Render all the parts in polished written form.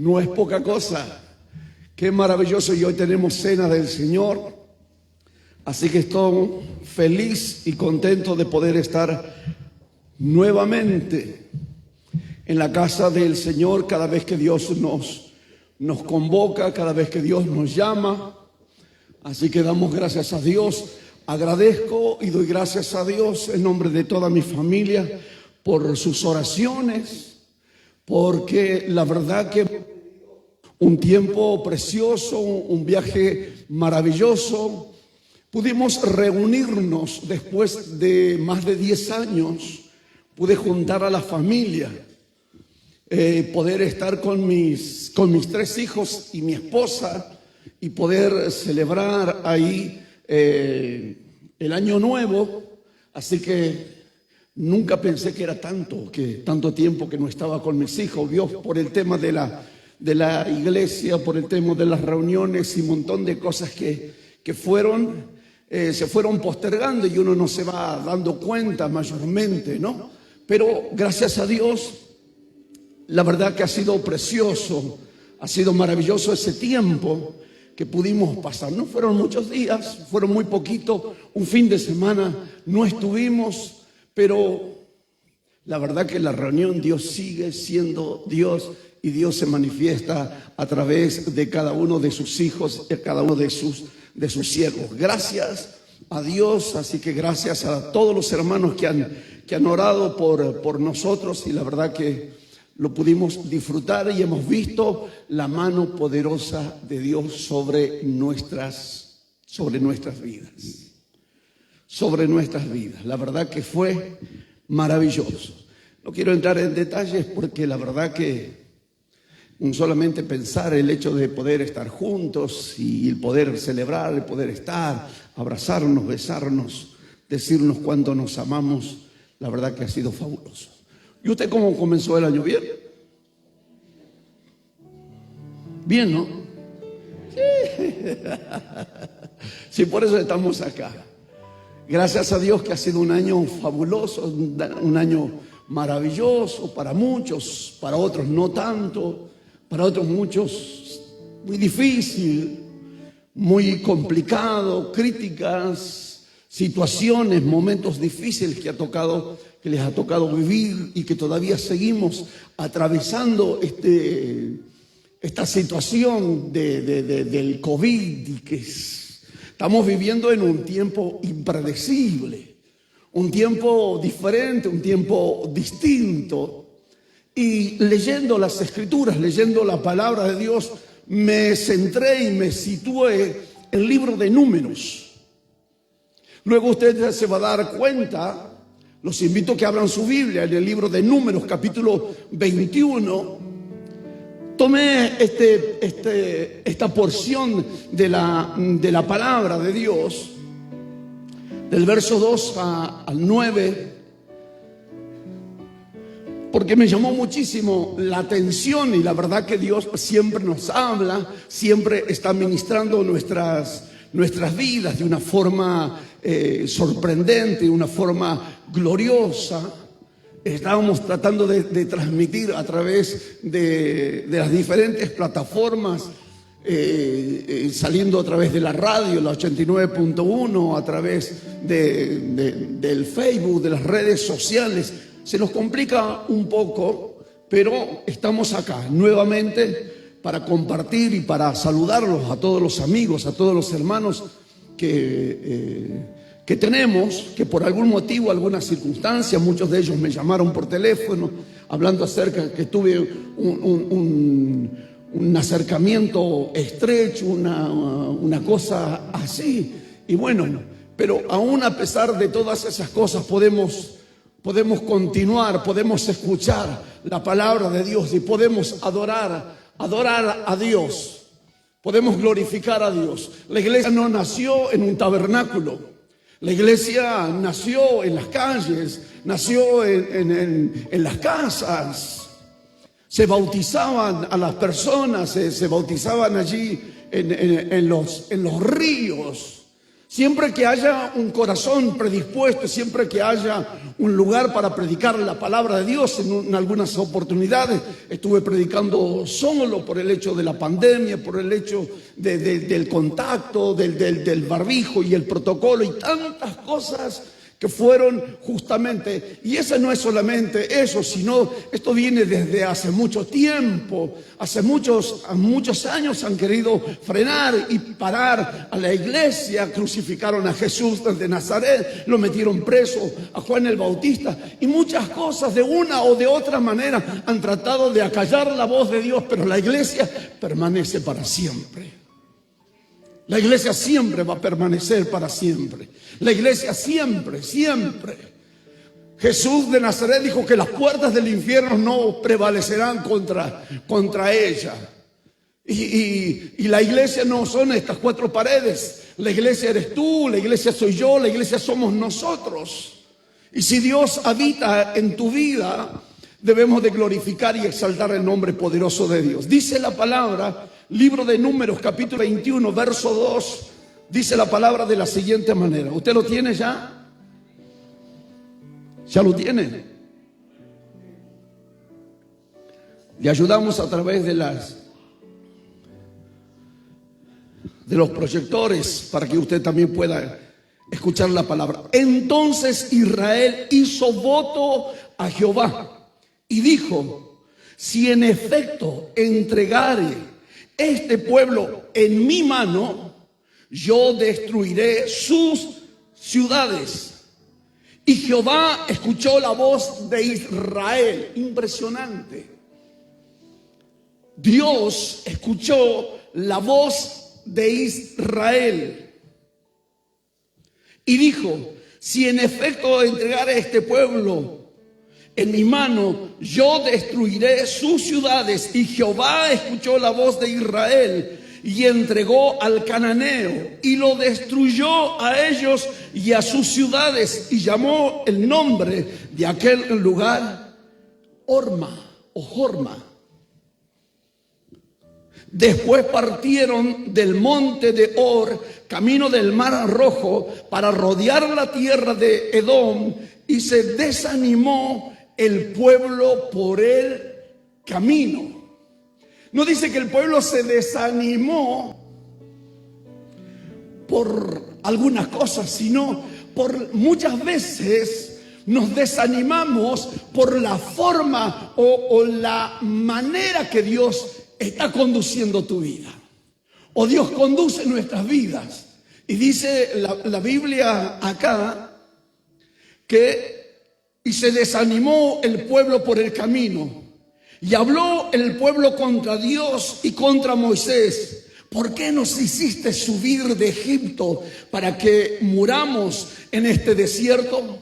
No es poca cosa. Qué maravilloso. Y hoy tenemos cena del Señor. Así que estoy feliz y contento de poder estar nuevamente en la casa del Señor cada vez que Dios nos convoca, cada vez que Dios nos llama. Así que damos gracias a Dios. Agradezco y doy gracias a Dios en nombre de toda mi familia por sus oraciones, porque la verdad que un tiempo precioso, un viaje maravilloso. Pudimos reunirnos después de más de 10 años. Pude juntar a la familia, poder estar con mis 3 hijos y mi esposa y poder celebrar ahí el año nuevo. Así que nunca pensé que era tanto tiempo que no estaba con mis hijos. Dios, por el tema de la iglesia, por el tema de las reuniones y un montón de cosas que se fueron postergando y uno no se va dando cuenta mayormente, ¿no? Pero gracias a Dios, la verdad que ha sido precioso, ha sido maravilloso ese tiempo que pudimos pasar. No fueron muchos días, fueron muy poquitos, un fin de semana no estuvimos, pero la verdad que la reunión, Dios sigue siendo Dios y Dios se manifiesta a través de cada uno de sus hijos, de cada uno de sus siervos. Gracias a Dios, así que gracias a todos los hermanos que han orado por nosotros, y la verdad que lo pudimos disfrutar y hemos visto la mano poderosa de Dios sobre nuestras vidas. Sobre nuestras vidas. La verdad que fue maravilloso. No quiero entrar en detalles porque la verdad que solamente pensar el hecho de poder estar juntos y el poder celebrar, el poder estar, abrazarnos, besarnos, decirnos cuánto nos amamos, la verdad que ha sido fabuloso. ¿Y usted cómo comenzó el año? ¿Bien? Bien, ¿no? Sí. Sí, por eso estamos acá. Gracias a Dios que ha sido un año fabuloso, un año maravilloso para muchos, para otros no tanto. Para otros muchos muy difícil, muy complicado, críticas, situaciones, momentos difíciles que les ha tocado vivir y que todavía seguimos atravesando esta situación del COVID, y que estamos viviendo en un tiempo impredecible, un tiempo diferente, un tiempo distinto. Y leyendo las Escrituras, leyendo la palabra de Dios, me centré y me situé en el libro de Números. Luego usted se va a dar cuenta, los invito a que abran su Biblia en el libro de Números, capítulo 21. Tomé esta porción de la palabra de Dios, del verso 2 al 9, porque me llamó muchísimo la atención, y la verdad que Dios siempre nos habla, siempre está ministrando nuestras vidas de una forma sorprendente, de una forma gloriosa. Estábamos tratando de transmitir a través de las diferentes plataformas, saliendo a través de la radio, la 89.1, a través del Facebook, de las redes sociales. Se nos complica un poco, pero estamos acá nuevamente para compartir y para saludarlos a todos los amigos, a todos los hermanos que tenemos, que por algún motivo, alguna circunstancia, muchos de ellos me llamaron por teléfono hablando acerca que tuve un acercamiento estrecho, una cosa así. Y bueno, pero aún a pesar de todas esas cosas podemos continuar, podemos escuchar la palabra de Dios y podemos adorar a Dios, podemos glorificar a Dios. La iglesia no nació en un tabernáculo, la iglesia nació en las calles, nació en las casas. Se bautizaban a las personas, se bautizaban allí en los ríos. Siempre que haya un corazón predispuesto, siempre que haya un lugar para predicar la palabra de Dios. En algunas oportunidades estuve predicando solo por el hecho de la pandemia, por el hecho del contacto, del barbijo y el protocolo y tantas cosas que fueron justamente, y eso no es solamente eso, sino esto viene desde hace mucho tiempo. Hace muchos años han querido frenar y parar a la iglesia, crucificaron a Jesús de Nazaret, lo metieron preso a Juan el Bautista, y muchas cosas de una o de otra manera han tratado de acallar la voz de Dios, pero la iglesia permanece para siempre. La iglesia siempre va a permanecer para siempre. La iglesia siempre, siempre. Jesús de Nazaret dijo que las puertas del infierno no prevalecerán contra ella. Y la iglesia no son estas cuatro paredes. La iglesia eres tú, la iglesia soy yo, la iglesia somos nosotros. Y si Dios habita en tu vida, debemos de glorificar y exaltar el nombre poderoso de Dios. Dice la palabra, libro de Números, capítulo 21, verso 2, dice la palabra de la siguiente manera. ¿Usted lo tiene ya? ¿Ya lo tiene? Le ayudamos a través de los proyectores para que usted también pueda escuchar la palabra. Entonces Israel hizo voto a Jehová y dijo: si en efecto entregare este pueblo en mi mano, yo destruiré sus ciudades. Y Jehová escuchó la voz de Israel. Impresionante. Dios escuchó la voz de Israel y dijo: si en efecto entregare este pueblo en mi mano, yo destruiré sus ciudades. Y Jehová escuchó la voz de Israel y entregó al cananeo y lo destruyó a ellos y a sus ciudades, y llamó el nombre de aquel lugar Horma o Jorma. Después partieron del monte de Or, camino del Mar Rojo, para rodear la tierra de Edom, y se desanimó el pueblo por el camino. No dice que el pueblo se desanimó por algunas cosas, sino por muchas veces nos desanimamos por la forma o la manera que Dios está conduciendo tu vida, o Dios conduce nuestras vidas. Y dice la Biblia acá que y se desanimó el pueblo por el camino, y habló el pueblo contra Dios y contra Moisés: ¿por qué nos hiciste subir de Egipto para que muramos en este desierto?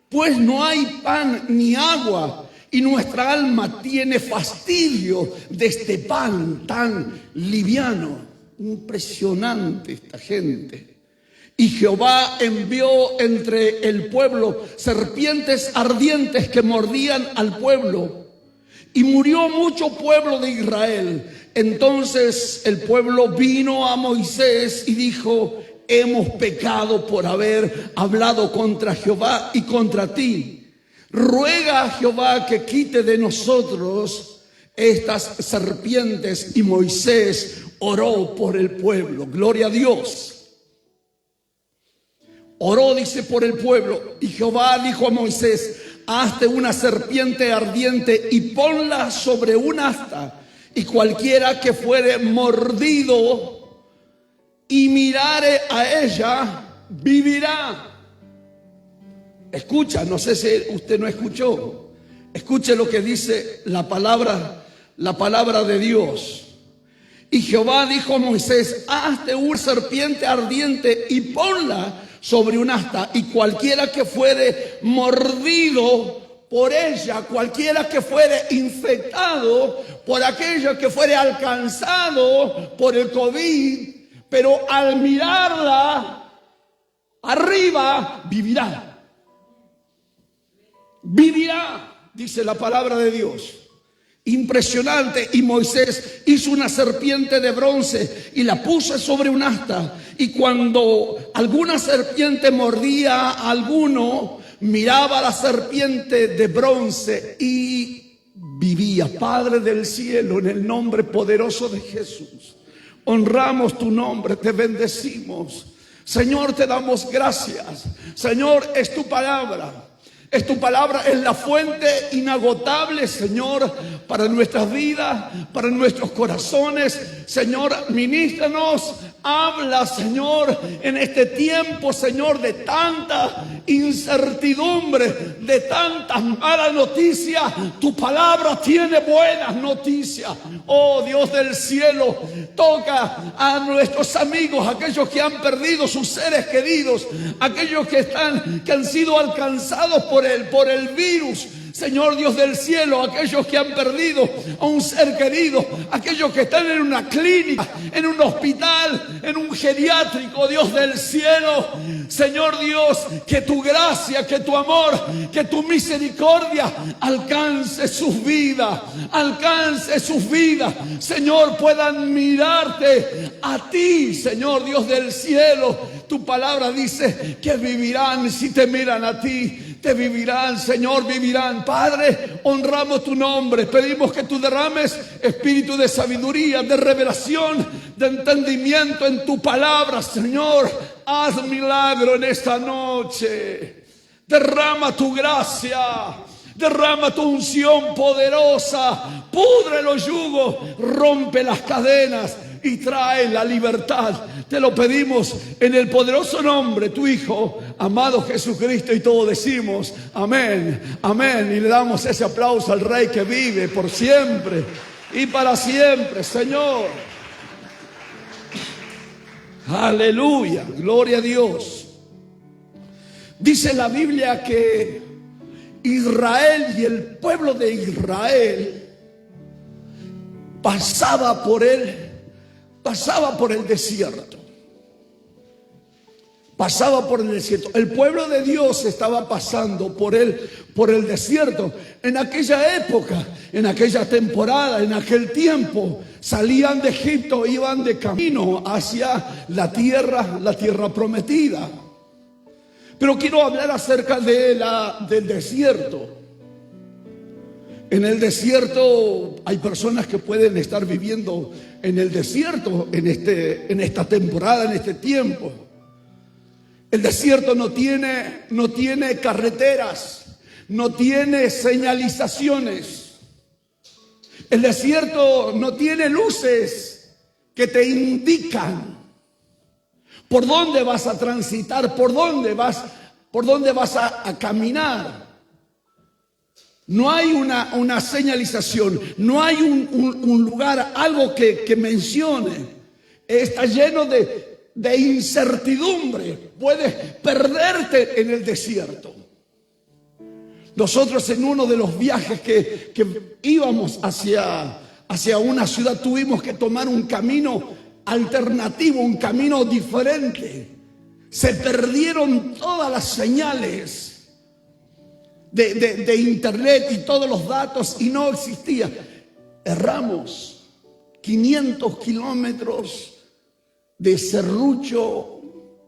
Pues no hay pan ni agua, y nuestra alma tiene fastidio de este pan tan liviano. Impresionante esta gente. Y Jehová envió entre el pueblo serpientes ardientes que mordían al pueblo, y murió mucho pueblo de Israel. Entonces el pueblo vino a Moisés y dijo: hemos pecado por haber hablado contra Jehová y contra ti. Ruega a Jehová que quite de nosotros estas serpientes. Y Moisés oró por el pueblo. Gloria a Dios. Oró, dice, por el pueblo. Y Jehová dijo a Moisés: hazte una serpiente ardiente y ponla sobre un asta, y cualquiera que fuere mordido y mirare a ella, vivirá. Escucha, no sé si usted no escuchó. Escuche lo que dice la palabra de Dios. Y Jehová dijo a Moisés: hazte una serpiente ardiente y ponla sobre un asta, y cualquiera que fuere mordido por ella, cualquiera que fuere infectado por aquello que fuere alcanzado por el COVID, pero al mirarla arriba, vivirá. Vivirá, dice la palabra de Dios. impresionante. Y Moisés hizo una serpiente de bronce y la puso sobre un asta. Y cuando alguna serpiente mordía a alguno, miraba a la serpiente de bronce y vivía. Padre del cielo, en el nombre poderoso de Jesús, honramos tu nombre, te bendecimos. Señor, te damos gracias. Señor, es tu palabra. Es tu palabra, es la fuente inagotable, Señor, para nuestras vidas, para nuestros corazones. Señor, ministranos, habla, Señor, en este tiempo, Señor, de tanta incertidumbre, de tantas malas noticias. Tu palabra tiene buenas noticias. Oh Dios del cielo, toca a nuestros amigos, aquellos que han perdido sus seres queridos, aquellos que han sido alcanzados por el virus. Señor Dios del cielo, aquellos que han perdido a un ser querido, aquellos que están en una clínica, en un hospital, en un geriátrico, Dios del cielo. Señor Dios, que tu gracia, que tu amor, que tu misericordia alcance sus vidas, Señor, puedan mirarte a ti, Señor Dios del cielo. Tu palabra dice que vivirán si te miran a ti. Te vivirán, Señor, vivirán. Padre, honramos tu nombre. Pedimos que tú derrames espíritu de sabiduría, de revelación, de entendimiento en tu palabra, Señor. Haz milagro en esta noche. Derrama tu gracia. Derrama tu unción poderosa. Pudre los yugos. Rompe las cadenas y trae la libertad. Te lo pedimos en el poderoso nombre de tu Hijo, amado Jesucristo, y todos decimos amén, amén. Y le damos ese aplauso al Rey que vive por siempre y para siempre, Señor. Aleluya, gloria a Dios. Dice la Biblia que Israel y el pueblo de Israel pasaba por el desierto. Pasaba por el desierto. El pueblo de Dios estaba pasando por el desierto. En aquella época, en aquella temporada, en aquel tiempo, salían de Egipto, iban de camino hacia la tierra prometida. Pero quiero hablar acerca del desierto. En el desierto hay personas que pueden estar viviendo en el desierto en esta temporada, en este tiempo. El desierto no tiene carreteras, no tiene señalizaciones. El desierto no tiene luces que te indican por dónde vas a transitar, por dónde vas a caminar. No hay una señalización, no hay un lugar, algo que mencione. Está lleno de incertidumbre. Puedes perderte en el desierto. Nosotros en uno de los viajes que íbamos hacia una ciudad tuvimos que tomar un camino alternativo, un camino diferente. Se perdieron todas las señales de internet y todos los datos y no existía. Erramos 500 kilómetros de serrucho,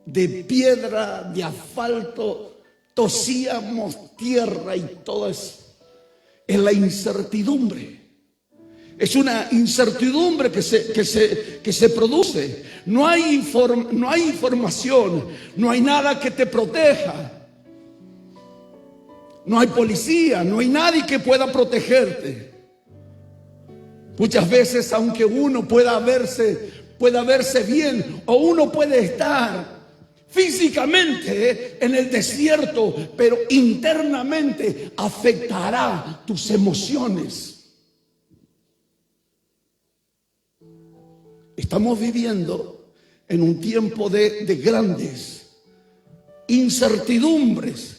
de piedra, de asfalto. Tosíamos tierra y todo eso. Es la incertidumbre. Es una incertidumbre que se produce. No hay información, no hay nada que te proteja. No hay policía, no hay nadie que pueda protegerte. Muchas veces, aunque uno pueda verse bien, o uno puede estar físicamente en el desierto, pero internamente afectará tus emociones. Estamos viviendo en un tiempo de grandes incertidumbres.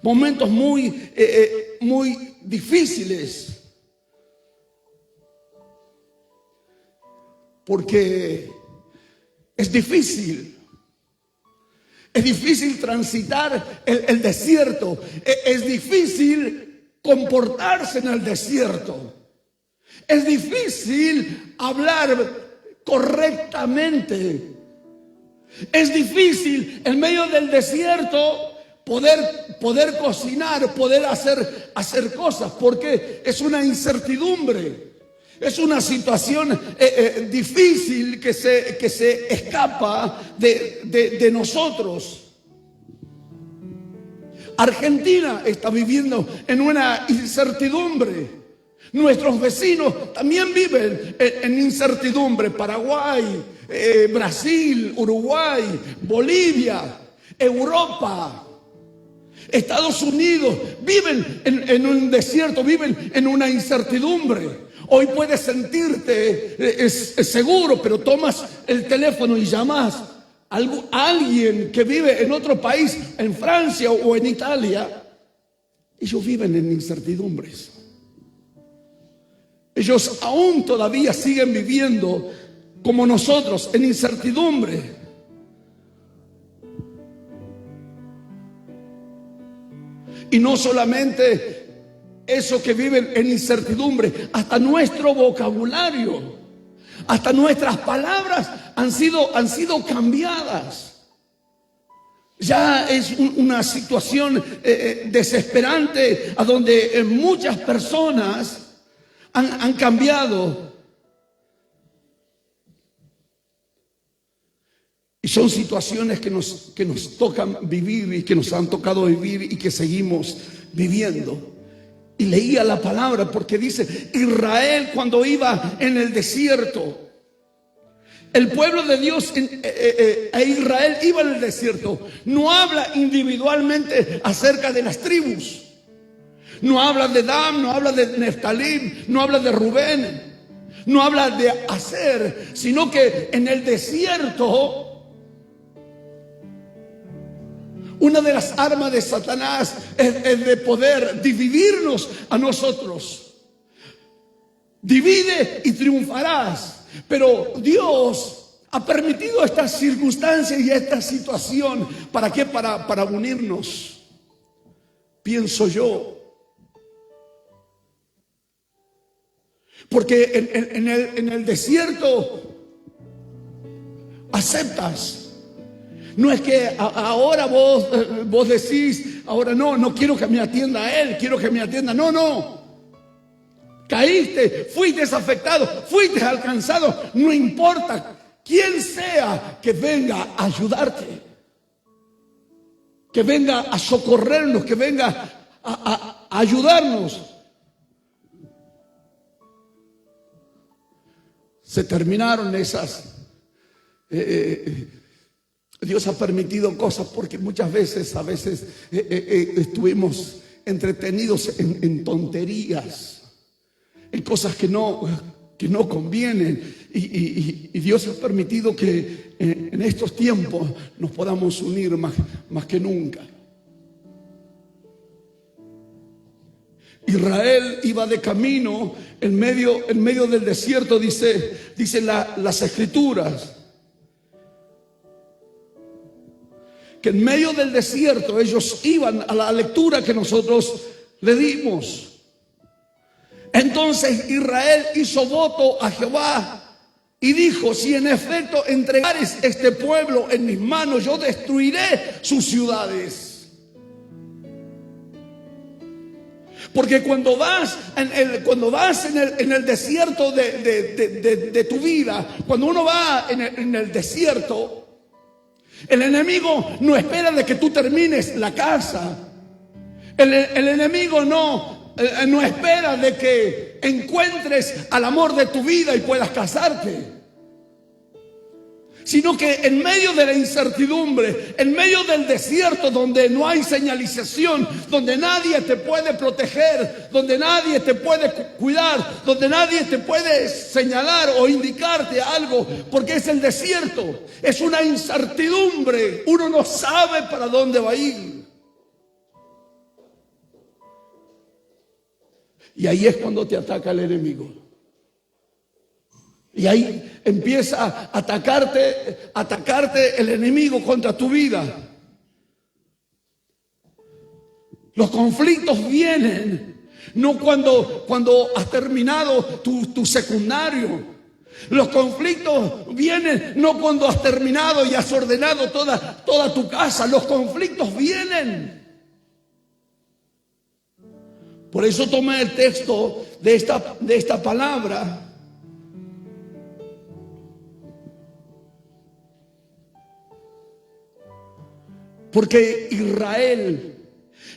Momentos muy difíciles, porque es difícil transitar el desierto, es difícil comportarse en el desierto. Es difícil hablar correctamente. Es difícil en medio del desierto poder cocinar, poder hacer cosas, porque es una incertidumbre. Es una situación difícil que se escapa de nosotros. Argentina está viviendo en una incertidumbre. Nuestros vecinos también viven en incertidumbre. Paraguay, Brasil, Uruguay, Bolivia, Europa, Estados Unidos viven en un desierto, viven en una incertidumbre. Hoy puedes sentirte seguro, pero tomas el teléfono y llamas a alguien que vive en otro país, en Francia o en Italia. Ellos viven en incertidumbres. Ellos aún todavía siguen viviendo como nosotros, en incertidumbre. Y no solamente eso, que viven en incertidumbre, hasta nuestro vocabulario, hasta nuestras palabras han sido cambiadas. Ya es una situación desesperante, a donde muchas personas han cambiado. Y son situaciones que nos tocan vivir y que nos han tocado vivir y que seguimos viviendo. Y leía la palabra porque dice: Israel, cuando iba en el desierto, el pueblo de Dios Israel iba en el desierto. No habla individualmente acerca de las tribus. No habla de Dan, no habla de Neftalí, no habla de Rubén, no habla de Aser, sino que en el desierto, una de las armas de Satanás es de poder dividirnos a nosotros. Divide y triunfarás. Pero Dios ha permitido estas circunstancias y esta situación. ¿Para qué? Para unirnos, pienso yo. Porque en el desierto aceptas. No es que ahora vos decís, ahora no quiero que me atienda a él, quiero que me atienda. No. Caíste, fuiste afectado, fuiste alcanzado. No importa quién sea que venga a ayudarte, que venga a socorrernos, que venga a ayudarnos. Se terminaron esas. Dios ha permitido cosas porque muchas veces, estuvimos entretenidos en tonterías, en cosas que no convienen. Y Dios ha permitido que en estos tiempos nos podamos unir más que nunca. Israel iba de camino en medio del desierto, dice las Escrituras, que en medio del desierto ellos iban a la lectura que nosotros le dimos. Entonces Israel hizo voto a Jehová y dijo: si en efecto entregares este pueblo en mis manos, yo destruiré sus ciudades. Porque cuando vas en el desierto de tu vida, cuando uno va en el desierto, el enemigo no espera de que tú termines la casa. El enemigo no espera de que encuentres al amor de tu vida y puedas casarte. Sino que en medio de la incertidumbre, en medio del desierto donde no hay señalización, donde nadie te puede proteger, donde nadie te puede cuidar, donde nadie te puede señalar o indicarte algo, porque es el desierto, es una incertidumbre, uno no sabe para dónde va a ir. Y ahí es cuando te ataca el enemigo. Y ahí empieza a atacarte el enemigo contra tu vida. Los conflictos vienen no cuando has terminado tu secundario. Los conflictos vienen no cuando has terminado y has ordenado toda tu casa. Los conflictos vienen. Por eso tomé el texto de esta palabra. Porque Israel,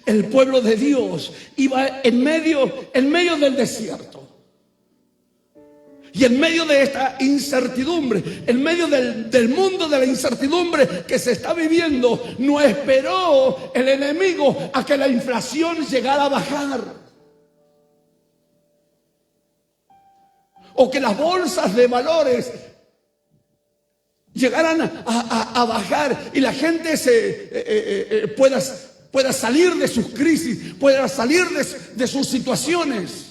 el pueblo de Dios, iba en medio del desierto. Y en medio de esta incertidumbre, en medio del mundo de la incertidumbre que se está viviendo, no esperó el enemigo a que la inflación llegara a bajar. O que las bolsas de valores llegaran a bajar y la gente pueda salir de sus crisis, pueda salir de sus situaciones.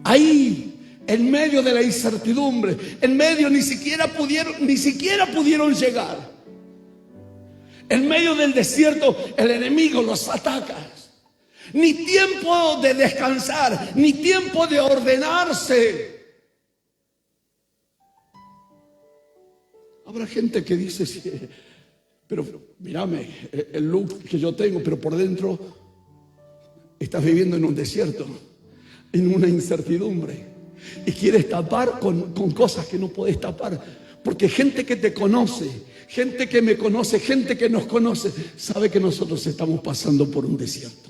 Ahí, en medio de la incertidumbre, en medio ni siquiera pudieron llegar. En medio del desierto, el enemigo los ataca. Ni tiempo de descansar, ni tiempo de ordenarse. Habrá gente que dice, sí, pero mírame, el look que yo tengo, pero por dentro estás viviendo en un desierto, en una incertidumbre, y quieres tapar con cosas que no podés tapar, porque gente que te conoce, gente que me conoce, gente que nos conoce, sabe que nosotros estamos pasando por un desierto.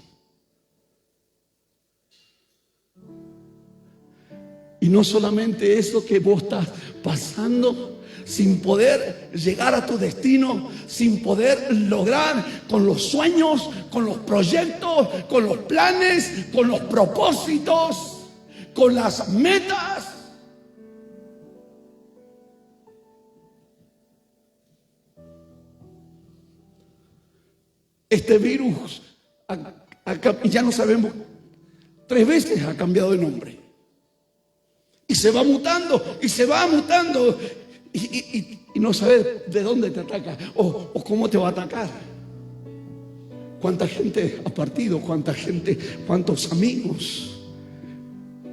Y no solamente eso, que vos estás pasando sin poder llegar a tu destino, sin poder lograr con los sueños, con los proyectos, con los planes, con los propósitos, con las metas. Este virus, ya no sabemos, 3 veces ha cambiado de nombre. Y se va mutando, y se va mutando. Y no sabes de dónde te ataca o cómo te va a atacar. Cuánta gente ha partido, cuánta gente, cuántos amigos,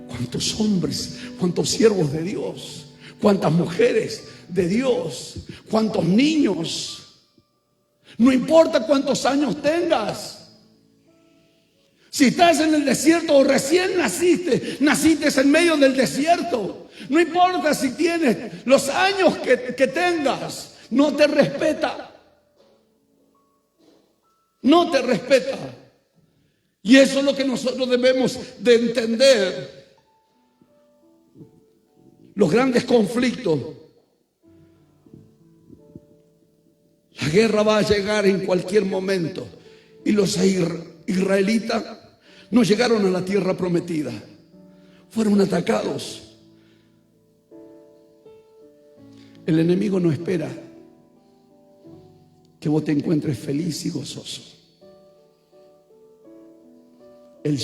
cuántos hombres, cuántos siervos de Dios, cuántas mujeres de Dios, cuántos niños. No importa cuántos años tengas. Si estás en el desierto o recién naciste en medio del desierto, no importa si tienes los años que tengas, no te respeta. No te respeta. Y eso es lo que nosotros debemos de entender. Los grandes conflictos. La guerra va a llegar en cualquier momento. Y los israelitas no llegaron a la tierra prometida. Fueron atacados. El enemigo no espera que vos te encuentres feliz y gozoso. Él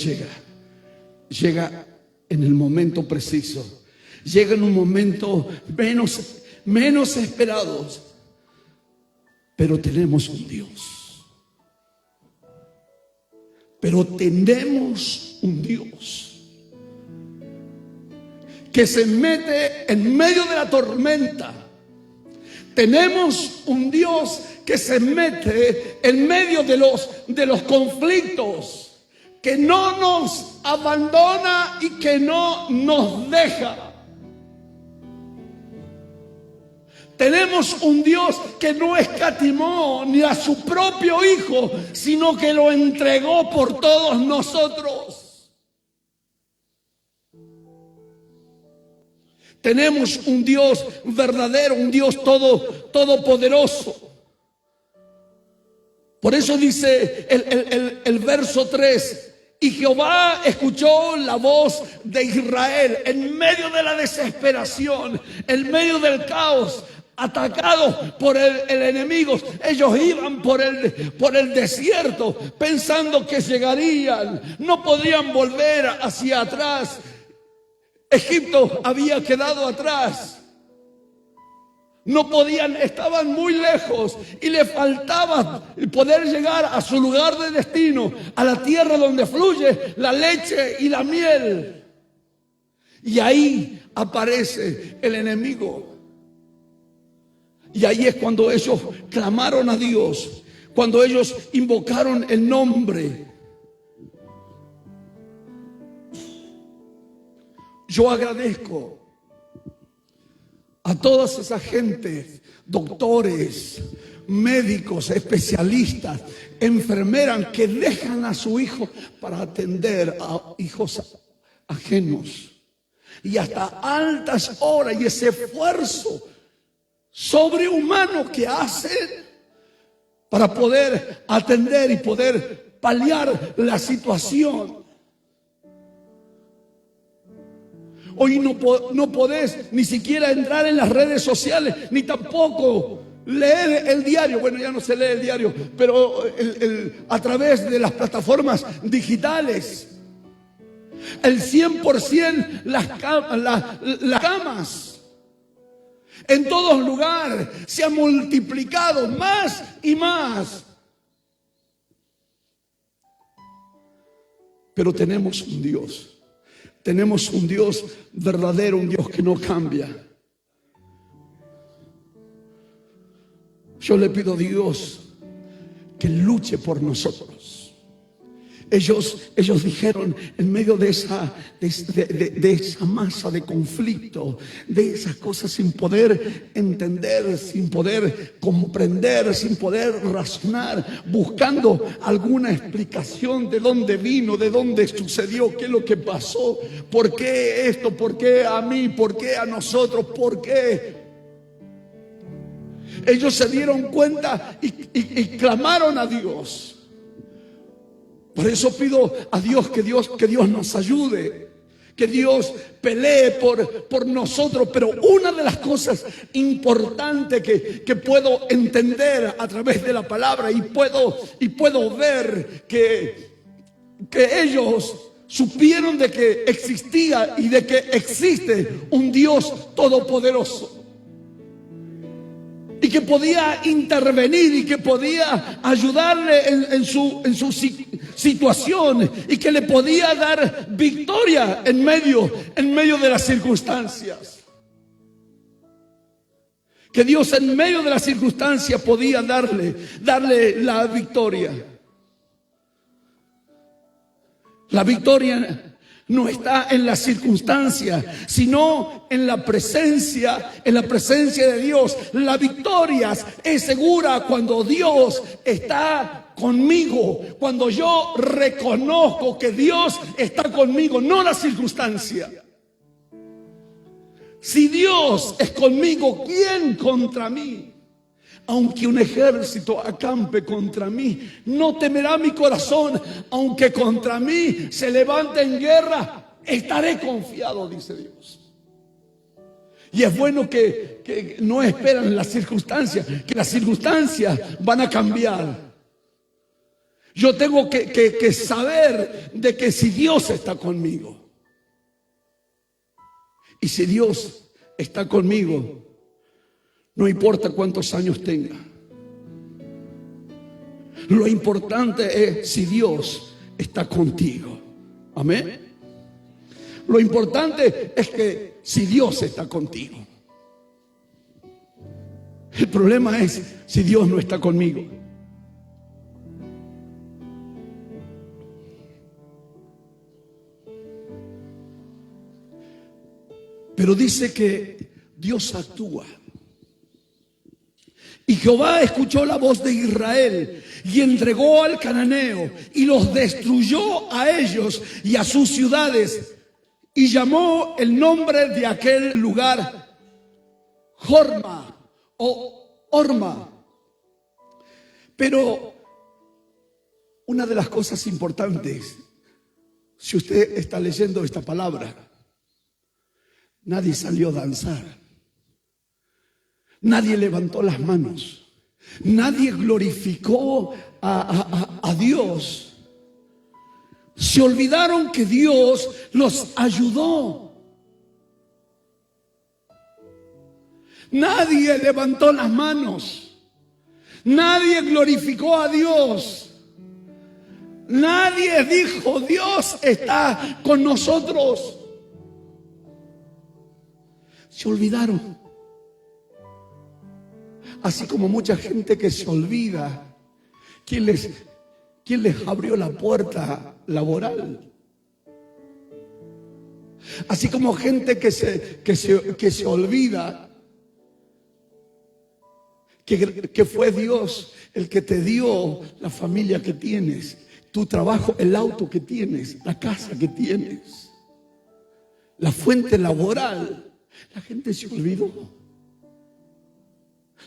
llega en el momento preciso, llega en un momento menos esperados, pero tenemos un Dios. Pero tenemos un Dios que se mete en medio de la tormenta. Tenemos un Dios que se mete en medio de los conflictos, que no nos abandona y que no nos deja. Tenemos un Dios que no escatimó ni a su propio Hijo, sino que lo entregó por todos nosotros. Tenemos un Dios verdadero, un Dios todopoderoso. Por eso dice el verso 3, y Jehová escuchó la voz de Israel en medio de la desesperación, en medio del caos, atacados por el enemigo. Ellos iban por el desierto pensando que llegarían, no podían volver hacia atrás. Egipto había quedado atrás. No podían, estaban muy lejos y le faltaba poder llegar a su lugar de destino, a la tierra donde fluye la leche y la miel. Y ahí aparece el enemigo. Y ahí es cuando ellos clamaron a Dios, cuando ellos invocaron el nombre. Yo agradezco a todas esas gentes, doctores, médicos, especialistas, enfermeras que dejan a su hijo para atender a hijos ajenos. Y hasta altas horas y ese esfuerzo sobrehumano que hacen para poder atender y poder paliar la situación. Hoy no podés ni siquiera entrar en las redes sociales, ni tampoco leer el diario. Bueno, ya no se lee el diario, pero a través de las plataformas digitales. El 100% las camas en todos lugares se han multiplicado más y más. Pero tenemos un Dios. Tenemos un Dios verdadero, un Dios que no cambia. Yo le pido a Dios que luche por nosotros. Ellos dijeron en medio de esa masa de conflicto, de esas cosas sin poder entender, sin poder comprender, sin poder razonar, buscando alguna explicación de dónde vino, de dónde sucedió, qué es lo que pasó, por qué esto, por qué a mí, por qué a nosotros, por qué. Ellos se dieron cuenta y clamaron a Dios. Por eso pido a Dios que Dios nos ayude, que Dios pelee por nosotros. Pero una de las cosas importantes que puedo entender a través de la palabra y puedo ver que ellos supieron de que existía y de que existe un Dios todopoderoso. Y que podía intervenir y que podía ayudarle en su situación y que le podía dar victoria en medio de las circunstancias. Que Dios en medio de las circunstancias podía darle la victoria. La victoria no está en las circunstancias, sino en la presencia de Dios. La victoria es segura cuando Dios está conmigo, cuando yo reconozco que Dios está conmigo, no la circunstancia. Si Dios es conmigo, ¿quién contra mí? Aunque un ejército acampe contra mí, no temerá mi corazón. Aunque contra mí se levante en guerra, estaré confiado, dice Dios. Y es bueno que no esperan las circunstancias, que las circunstancias van a cambiar. Yo tengo que saber de que si Dios está conmigo, y si Dios está conmigo, no importa cuántos años tenga. Lo importante es si Dios está contigo. Amén. Lo importante es que si Dios está contigo. El problema es si Dios no está conmigo. Pero dice que Dios actúa. Y Jehová escuchó la voz de Israel y entregó al cananeo y los destruyó a ellos y a sus ciudades, y llamó el nombre de aquel lugar Horma o Horma. Pero una de las cosas importantes, si usted está leyendo esta palabra, nadie salió a danzar. Nadie levantó las manos. Nadie glorificó a Dios. Se olvidaron que Dios los ayudó. Nadie levantó las manos. Nadie glorificó a Dios. Nadie dijo, Dios está con nosotros. Se olvidaron. Así como mucha gente que se olvida quién les abrió la puerta laboral. Así como gente que se olvida que fue Dios el que te dio la familia que tienes, tu trabajo, el auto que tienes, la casa que tienes, la fuente laboral. La gente se olvidó.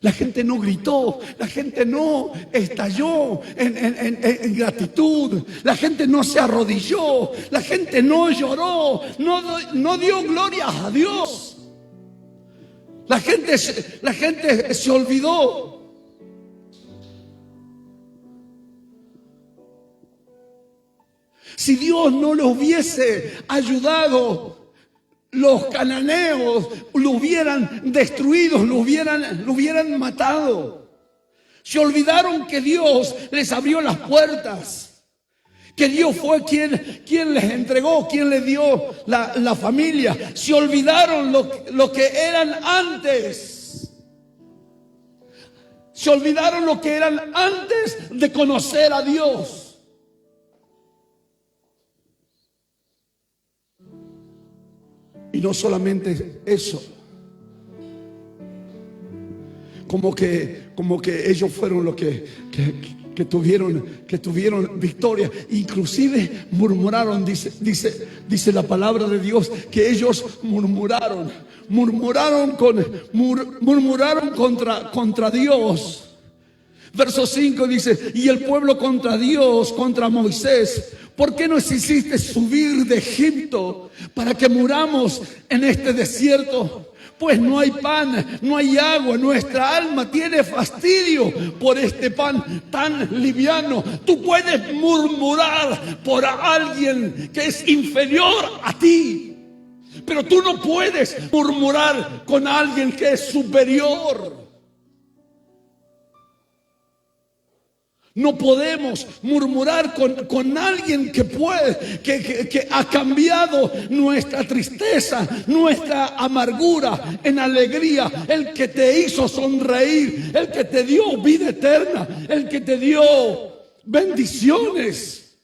La gente no gritó, la gente no estalló en gratitud, la gente no se arrodilló, la gente no lloró, no dio gloria a Dios. La gente se olvidó. Si Dios no le hubiese ayudado, los cananeos lo hubieran destruido, lo hubieran matado. Se olvidaron que Dios les abrió las puertas, que Dios fue quien les entregó, quien les dio la familia. Se olvidaron lo que eran antes. Se olvidaron lo que eran antes de conocer a Dios. Y no solamente eso, como que ellos fueron los que tuvieron victoria. Inclusive murmuraron, dice la palabra de Dios, que ellos murmuraron contra Dios. Verso 5 dice, y el pueblo contra Dios, contra Moisés: ¿por qué nos hiciste subir de Egipto para que muramos en este desierto? Pues no hay pan, no hay agua, nuestra alma tiene fastidio por este pan tan liviano. Tú puedes murmurar por alguien que es inferior a ti, pero tú no puedes murmurar con alguien que es superior. No podemos murmurar con alguien que ha cambiado nuestra tristeza, nuestra amargura en alegría. El que te hizo sonreír, el que te dio vida eterna, el que te dio bendiciones.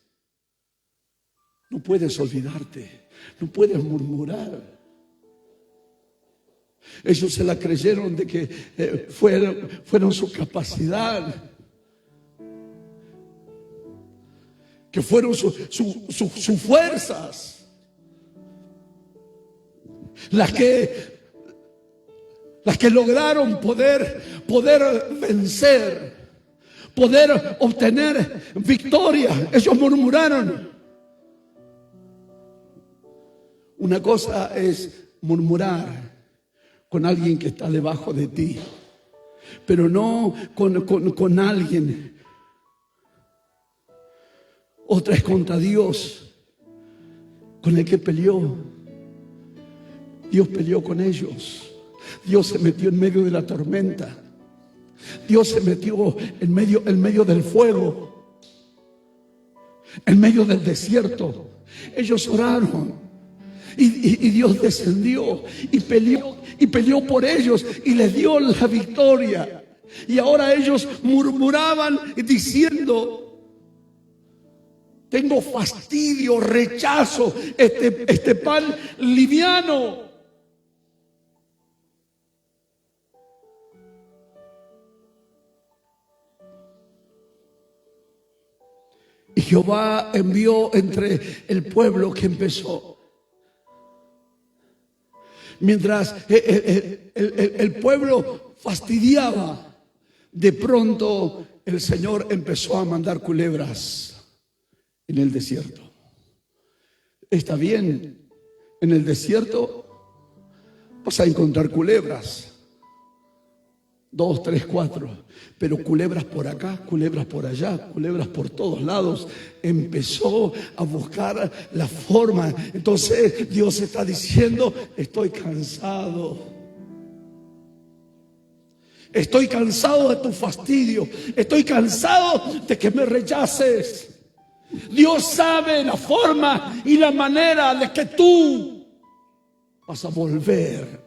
No puedes olvidarte, no puedes murmurar. Ellos se la creyeron de que fueron su capacidad, que fueron sus fuerzas las que lograron poder vencer, poder obtener victoria. Ellos murmuraron. Una cosa es murmurar con alguien que está debajo de ti, pero no con alguien. Otra es contra Dios, con el que peleó. Dios peleó con ellos. Dios se metió en medio de la tormenta. Dios se metió en medio del fuego, en medio del desierto. Ellos oraron y Dios descendió y peleó por ellos y les dio la victoria. Y ahora ellos murmuraban diciendo: tengo fastidio, rechazo este pan liviano. Y Jehová envió entre el pueblo que empezó. Mientras el pueblo fastidiaba, de pronto el Señor empezó a mandar culebras en el desierto. Está bien, en el desierto vas a encontrar culebras, 2, 3, 4, pero culebras por acá, culebras por allá, culebras por todos lados. Empezó a buscar la forma. Entonces Dios está diciendo: estoy cansado. Estoy cansado de tu fastidio. Estoy cansado de que me rechaces. Dios sabe la forma y la manera de que tú vas a volver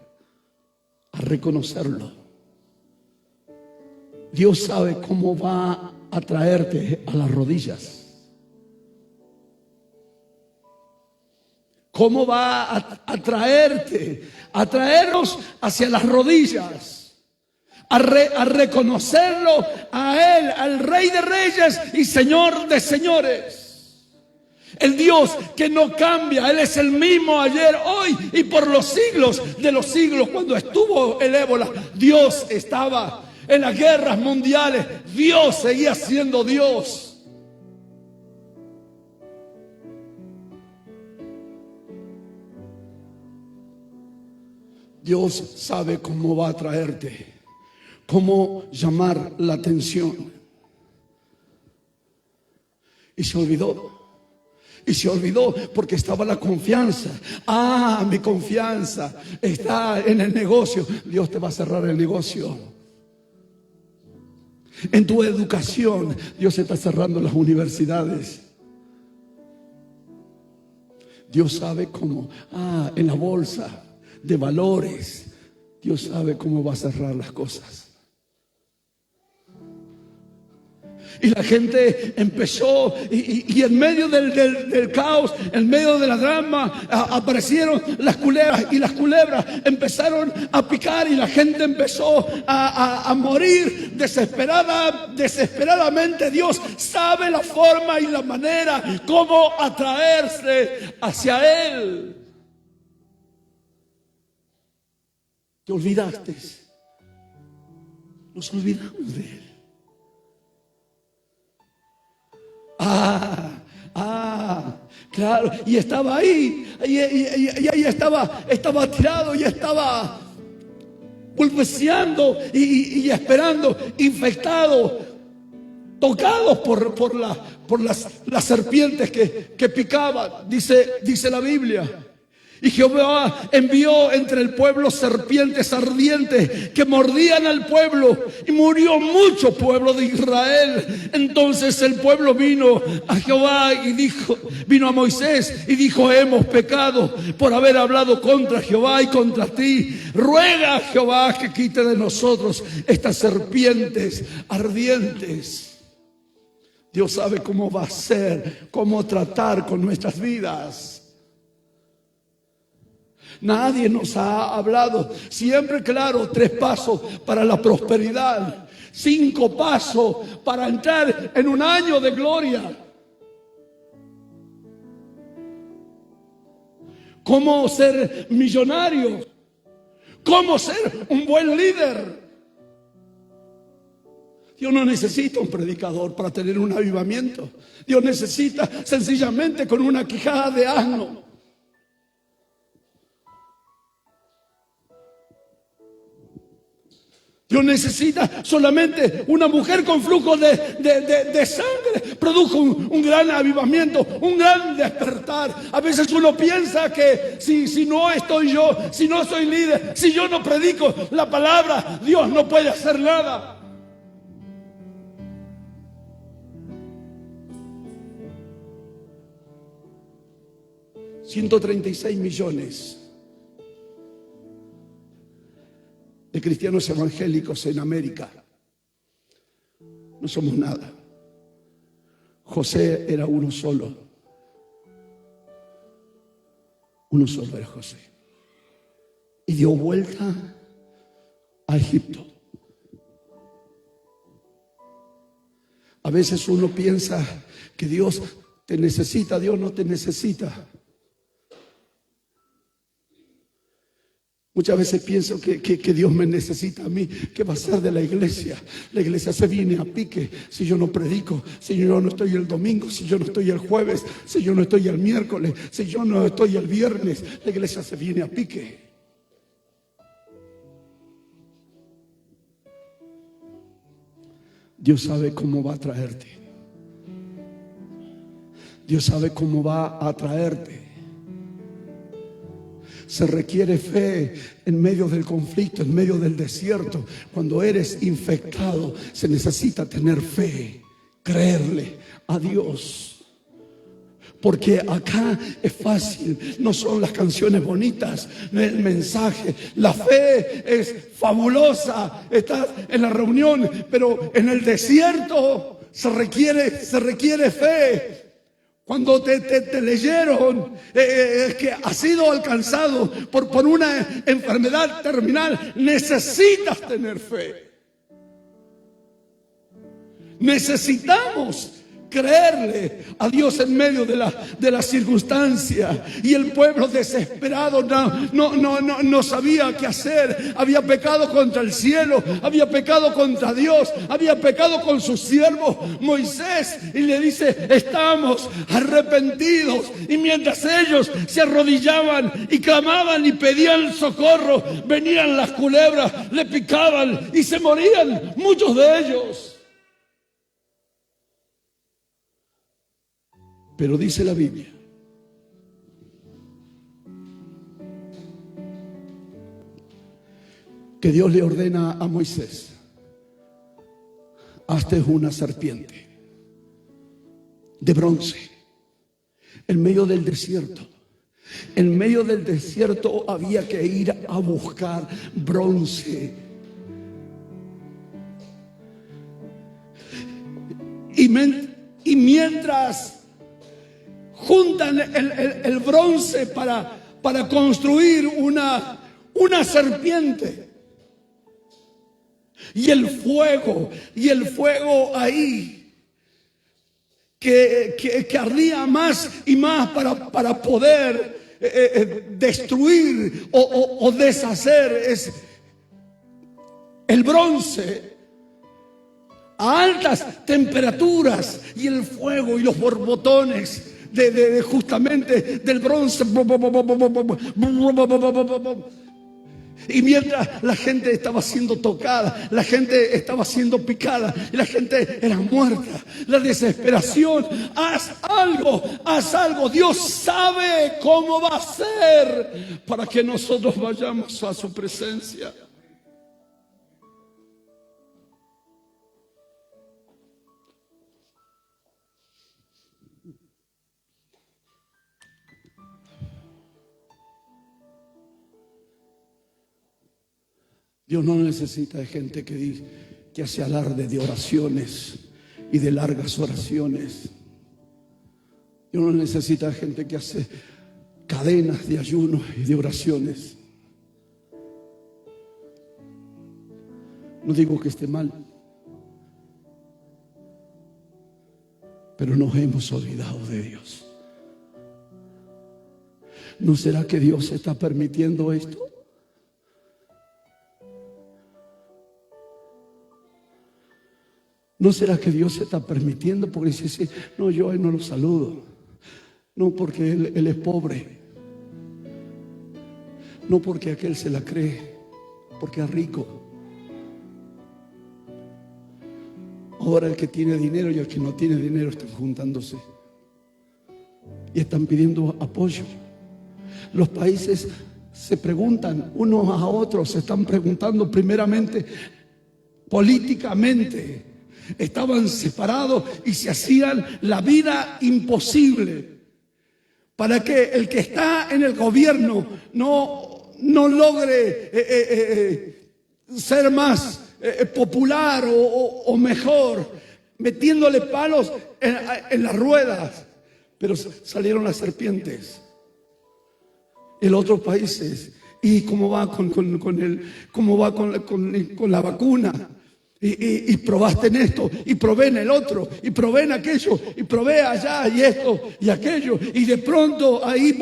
a reconocerlo. Dios sabe cómo va a traerte a las rodillas. ¿Cómo va a traerte? A traernos hacia las rodillas. A reconocerlo a Él, al Rey de Reyes y Señor de Señores. El Dios que no cambia. Él es el mismo ayer, hoy y por los siglos de los siglos. Cuando estuvo el ébola, Dios estaba. En las guerras mundiales, Dios seguía siendo Dios. Dios sabe cómo va a traerte, cómo llamar la atención. Y se olvidó. Y se olvidó porque estaba la confianza. Mi confianza está en el negocio. Dios te va a cerrar el negocio. En tu educación, Dios está cerrando las universidades. Dios sabe cómo. En la bolsa de valores, Dios sabe cómo va a cerrar las cosas. Y la gente empezó, y en medio del caos, en medio de la drama, aparecieron las culebras, y las culebras empezaron a picar, y la gente empezó a morir desesperadamente. Dios sabe la forma y la manera cómo atraerse hacia Él. Te olvidaste. Nos olvidamos de Él. Claro, y estaba ahí, y ahí estaba tirado, y estaba pulpeceando y esperando, infectado, tocados por las serpientes que picaban, dice la Biblia. Y Jehová envió entre el pueblo serpientes ardientes que mordían al pueblo, y murió mucho pueblo de Israel. Entonces el pueblo vino a Jehová vino a Moisés y dijo: hemos pecado por haber hablado contra Jehová y contra ti. Ruega a Jehová que quite de nosotros estas serpientes ardientes. Dios sabe cómo va a ser, cómo tratar con nuestras vidas. Nadie nos ha hablado. Siempre, claro, 3 pasos para la prosperidad, 5 pasos para entrar en un año de gloria. Cómo ser millonario, cómo ser un buen líder. Dios no necesita un predicador para tener un avivamiento. Dios necesita sencillamente con una quijada de asno. Dios necesita solamente una mujer con flujo de sangre. Produjo un gran avivamiento, un gran despertar. A veces uno piensa que si no estoy yo, si no soy líder, si yo no predico la palabra, Dios no puede hacer nada. $136 millones de cristianos evangélicos en América. No somos nada. José era uno solo. Uno solo era José. Y dio vuelta a Egipto. A veces uno piensa que Dios te necesita. Dios no te necesita. Muchas veces pienso que Dios me necesita a mí. ¿Qué va a ser de la iglesia? La iglesia se viene a pique si yo no predico, si yo no estoy el domingo, si yo no estoy el jueves, si yo no estoy el miércoles, si yo no estoy el viernes. La iglesia se viene a pique. Dios sabe cómo va a traerte. Dios sabe cómo va a traerte. Se requiere fe en medio del conflicto, en medio del desierto. Cuando eres infectado, se necesita tener fe, creerle a Dios. Porque acá es fácil, no son las canciones bonitas, no es el mensaje. La fe es fabulosa, estás en la reunión, pero en el desierto se requiere fe. Cuando te leyeron que has sido alcanzado por una enfermedad terminal, necesitas tener fe. Necesitamos creerle a Dios en medio de la circunstancia. Y el pueblo desesperado no sabía qué hacer. Había pecado contra el cielo, había pecado contra Dios, había pecado con su siervo Moisés, y le dice: estamos arrepentidos. Y mientras ellos se arrodillaban y clamaban y pedían socorro, venían las culebras, le picaban y se morían muchos de ellos. Pero dice la Biblia que Dios le ordena a Moisés: hazte una serpiente de bronce en medio del desierto. En medio del desierto había que ir a buscar bronce. Y mientras juntan el bronce para construir una serpiente, y el fuego ahí que ardía más y más para poder destruir o deshacer el bronce a altas temperaturas, y el fuego y los borbotones justamente del bronce. Y mientras la gente estaba siendo tocada, la gente estaba siendo picada, y la gente era muerta, la desesperación. Haz algo. Dios sabe cómo va a ser para que nosotros vayamos a su presencia. Dios no necesita de gente que hace alarde de oraciones y de largas oraciones. Dios no necesita de gente que hace cadenas de ayunos y de oraciones. No digo que esté mal, pero nos hemos olvidado de Dios. ¿No será que Dios está permitiendo esto? ¿No será que Dios se está permitiendo? Porque dice: sí, no, yo a él no lo saludo. No, porque él es pobre. No, porque aquel se la cree, porque es rico. Ahora el que tiene dinero y el que no tiene dinero están juntándose y están pidiendo apoyo. Los países se preguntan unos a otros, se están preguntando primeramente políticamente. Estaban separados y se hacían la vida imposible para que el que está en el gobierno no logre ser más popular o mejor, metiéndole palos en las ruedas. Pero salieron las serpientes en otros países. ¿Y cómo va con la vacuna? Y probaste en esto, y probé en el otro, y probé en aquello, y probé allá, y esto, y aquello, y de pronto ahí,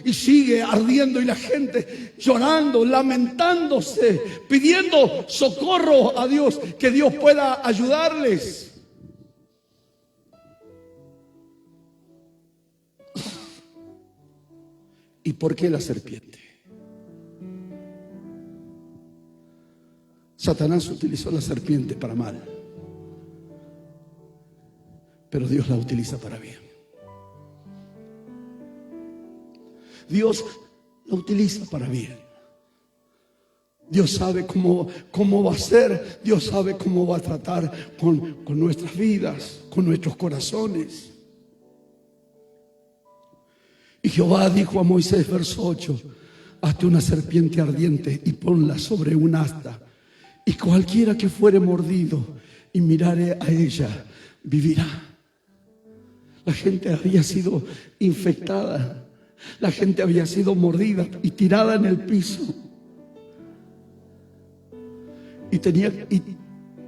y sigue ardiendo, y la gente llorando, lamentándose, pidiendo socorro a Dios, que Dios pueda ayudarles. ¿Y por qué la serpiente? Satanás utilizó la serpiente para mal, pero Dios la utiliza para bien. Dios la utiliza para bien. Dios sabe cómo va a ser. Dios sabe cómo va a tratar con nuestras vidas, con nuestros corazones. Y Jehová dijo a Moisés, verso 8: hazte una serpiente ardiente y ponla sobre un asta, y cualquiera que fuere mordido y mirare a ella, vivirá. La gente había sido infectada, la gente había sido mordida y tirada en el piso. Y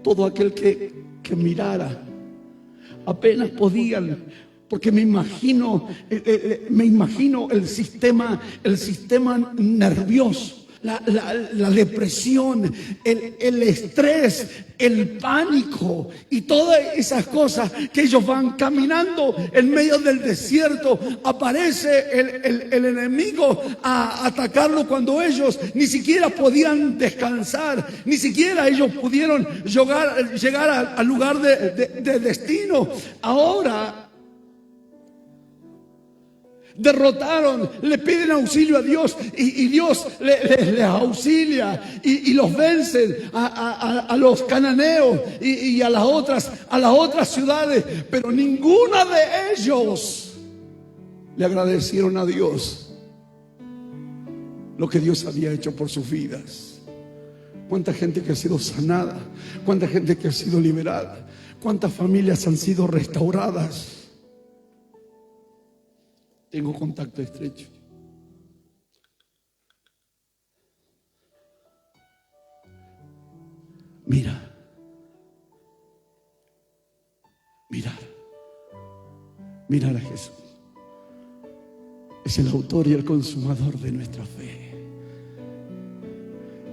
todo aquel que mirara, apenas podían, porque me imagino el sistema nervioso, la depresión, el estrés, el pánico y todas esas cosas que ellos van caminando en medio del desierto. Aparece el enemigo a atacarlo cuando ellos ni siquiera podían descansar, ni siquiera ellos pudieron llegar al lugar de destino. Ahora derrotaron, le piden auxilio a Dios y Dios les auxilia y los vencen a los cananeos y a las otras ciudades, pero ninguna de ellos le agradecieron a Dios lo que Dios había hecho por sus vidas. Cuánta gente que ha sido sanada, cuánta gente que ha sido liberada, cuántas familias han sido restauradas. Tengo contacto estrecho. Mirar a Jesús. Es el autor y el consumador de nuestra fe.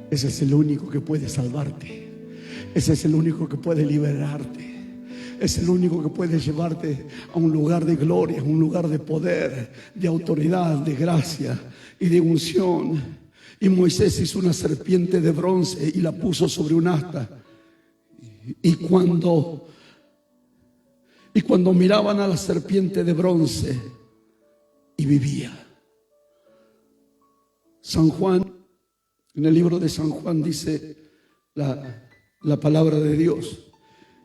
Ese es el único que puede salvarte. Ese es el único que puede liberarte. Es el único que puede llevarte a un lugar de gloria, a un lugar de poder, de autoridad, de gracia y de unción. Y Moisés hizo una serpiente de bronce y la puso sobre un asta. Y cuando miraban a la serpiente de bronce, y vivía. San Juan, en el libro de San Juan dice la palabra de Dios,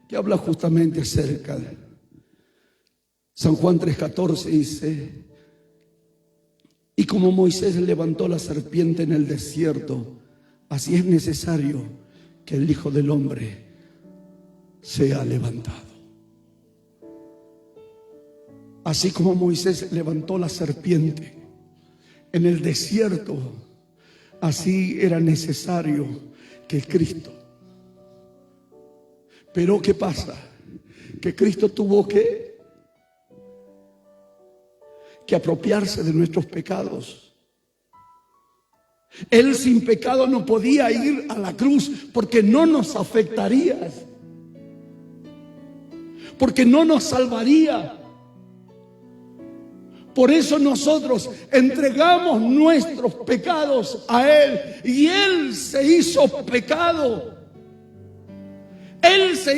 que habla justamente acerca de San Juan 3:14, dice: y como Moisés levantó la serpiente en el desierto, así es necesario que el Hijo del Hombre sea levantado. Así como Moisés levantó la serpiente en el desierto, así era necesario que Cristo. Pero ¿qué pasa? Que Cristo tuvo que apropiarse de nuestros pecados. Él sin pecado no podía ir a la cruz porque no nos afectaría, porque no nos salvaría. Por eso nosotros entregamos nuestros pecados a Él y Él se hizo pecado. Él se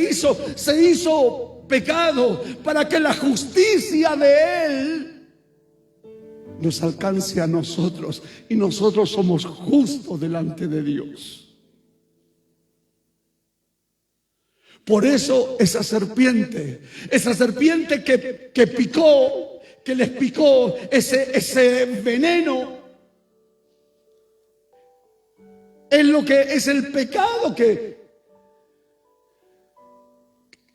hizo pecado para que la justicia de Él nos alcance a nosotros y nosotros somos justos delante de Dios. Por eso esa serpiente que picó, que les picó ese veneno, es lo que es el pecado que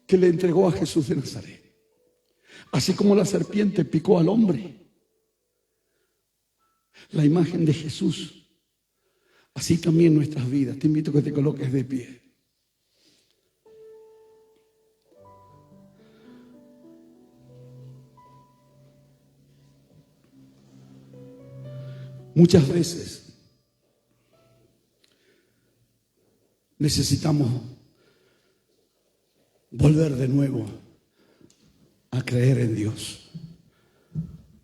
le entregó a Jesús de Nazaret. Así como la serpiente picó al hombre, la imagen de Jesús, así también nuestras vidas. Te invito a que te coloques de pie. Muchas veces necesitamos volver de nuevo a creer en Dios,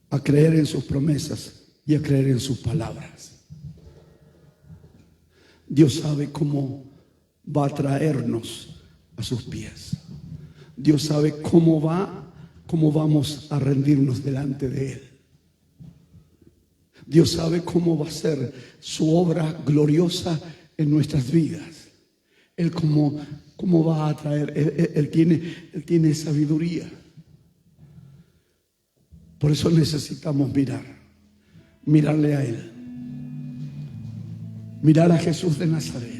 a creer en sus promesas y a creer en sus palabras. Dios sabe cómo va a traernos a sus pies. Dios sabe cómo vamos a rendirnos delante de Él. Dios sabe cómo va a ser su obra gloriosa en nuestras vidas. Él cómo va a traer. Él tiene sabiduría. Por eso necesitamos mirarle a Él. Mirar a Jesús de Nazaret.